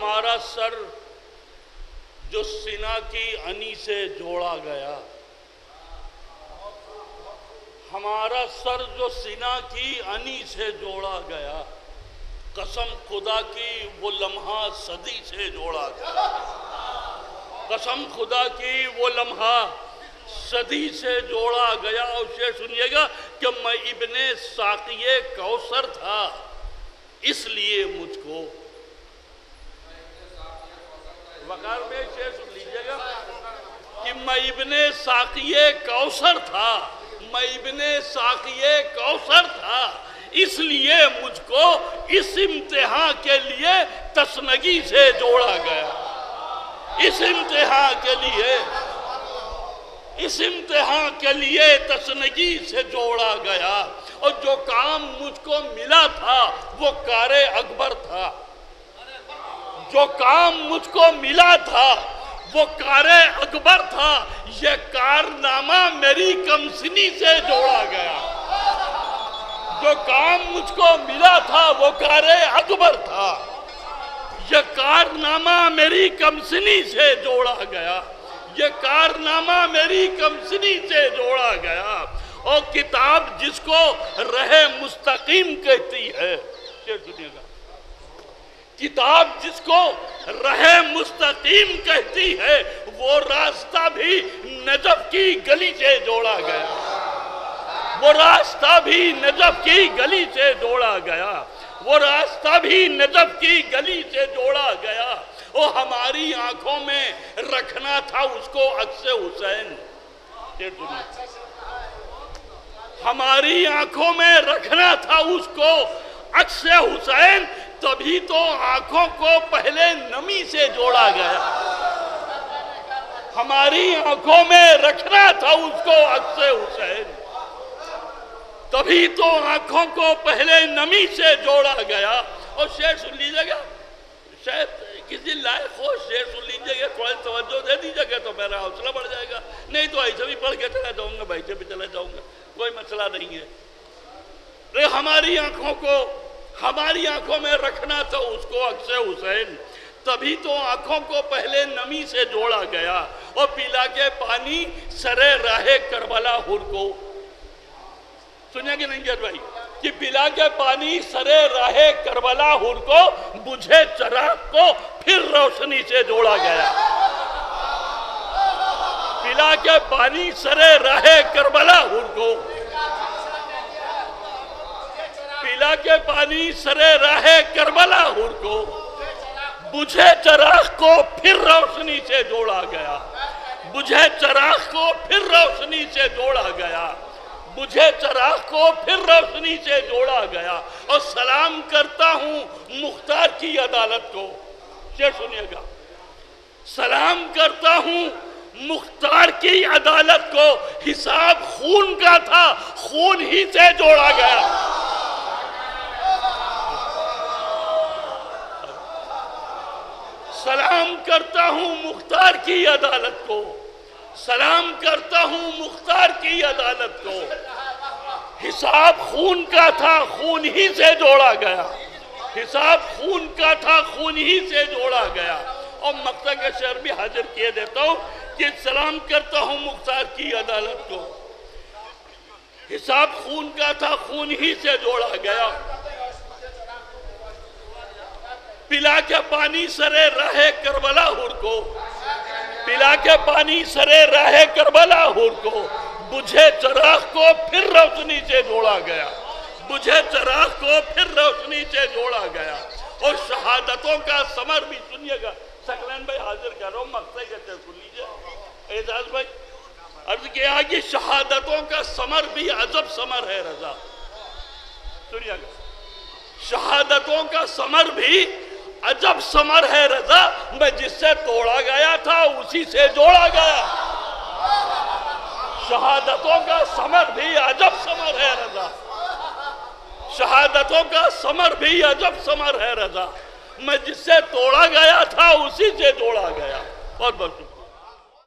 ہمارا سر جو سینہ کی انی سے جوڑا گیا، ہمارا سر جو سینہ کی انی سے جوڑا گیا، قسم خدا کی وہ لمحہ صدی سے جوڑا گیا، قسم خدا کی وہ لمحہ صدی سے جوڑا گیا۔ اور شعر سنیے گا کہ میں ابن ساقی کوثر تھا اس لیے مجھ کو، وقار میں شعر سن لیجئے گا کہ میں ابن ساقی کوثر تھا، میں ابن ساقی کوثر تھا اس لیے مجھ کو اس امتحان کے لیے تشنگی سے جوڑا گیا، اس امتحان کے لیے تشنگی سے جوڑا گیا۔ اور جو کام مجھ کو ملا تھا وہ کار اکبر تھا، جو کام مجھ کو ملا تھا وہ کار اکبر تھا، یہ کارنامہ میری کمسنی سے جوڑا گیا۔ جو کام مجھ کو ملا تھا وہ کار اکبر تھا، یہ کارنامہ میری کمسنی سے جوڑا گیا، یہ کارنامہ میری کمسنی سے جوڑا گیا۔ اور کتاب جس کو راہ مستقیم کہتی ہے، کتاب جس کو راہ مستقیم کہتی ہے، وہ راستہ بھی نجف کی گلی سے جوڑا گیا، وہ راستہ بھی نجف کی گلی سے جوڑا گیا، وہ راستہ بھی نجف کی گلی سے جوڑا گیا۔ اور ہماری آنکھوں میں رکھنا تھا اس کو عکس حسین، ہماری آنکھوں میں رکھنا تھا اس کو عکس حسین، تبھی تو آنکھوں کو پہلے نمی سے جوڑا گیا، ہماری آنکھوں میں رکھنا تھا اس کو عکس حسین، تبھی تو آنکھوں کو پہلے نمی سے جوڑا گیا۔ اور شعر سن لیجئے گا، شاید کسی لائق ہو شعر سن لیجئے گا، تھوڑا توجہ دے دیجئے گا تو میرا حوصلہ بڑھ جائے گا، نہیں تو ایسے بھی پڑھ کے چلا جاؤں گا، بیٹھے بھی چلا جاؤں گا، کوئی مسئلہ نہیں ہے۔ ہماری آنکھوں میں رکھنا تھا اس کو عکس حسین، تبھی تو آنکھوں کو پہلے نمی سے جوڑا گیا۔ اور پلا کے پانی سرے راہ کربلا ہر کو، سنیا کہ نہیں جد بھائی، کہ پلا کے پانی سرے راہ کربلا ہر کو، بجھے چراغ کو پھر روشنی سے جوڑا گیا، پلا کے پانی سرے راہ کربلا ہر کو، پلا کے پانی سرے راہ کربلا ہر کو، بجھے چراغ کو پھر روشنی سے جوڑا گیا، بجھے چراغ کو پھر روشنی سے جوڑا گیا، بجھے چراغ کو پھر روشنی سے جوڑا گیا۔ اور سلام کرتا ہوں مختار کی عدالت کو، شعر سنیے گا، سلام کرتا ہوں مختار کی عدالت کو، حساب خون کا تھا خون ہی سے جوڑا گیا، سلام کرتا ہوں مختار کی عدالت کو، سلام کرتا ہوں مختار کی عدالت کو، حساب خون کا تھا خون ہی سے جوڑا گیا، حساب خون کا تھا خون ہی سے جوڑا گیا۔ اور مقطع کے شعر بھی حاضر کیے دیتا ہوں کہ سلام کرتا ہوں مختار کی عدالت کو، حساب خون کا تھا خون ہی سے جوڑا گیا، پلا کے پانی سرے راہ کربلا ہر کو، پلا کے پانی سرے راہ کربلا ہر کو، بجھے چراغ کو پھر روشنی سے جوڑا گیا، بجھے چراغ کو پھر روشنی سے جوڑا گیا۔ اور شہادتوں کا ثمر بھی سنیے گا، سکلین بھائی حاضر کر رہا ہوں، مقصد کہتے ہیں سن لیجئے، اعزاز بھائی عرض کیا کہ شہادتوں کا ثمر بھی عجب ثمر ہے رضا، سنیے گا، شہادتوں کا ثمر بھی عجب ثمر ہے رضا، میں جس سے توڑا گیا تھا اسی سے جوڑا گیا، شہادتوں کا ثمر بھی عجب ثمر ہے رضا، شہادتوں کا ثمر بھی عجب ثمر ہے رضا، میں جس سے توڑا گیا تھا اسی سے جوڑا گیا۔ بہت بہت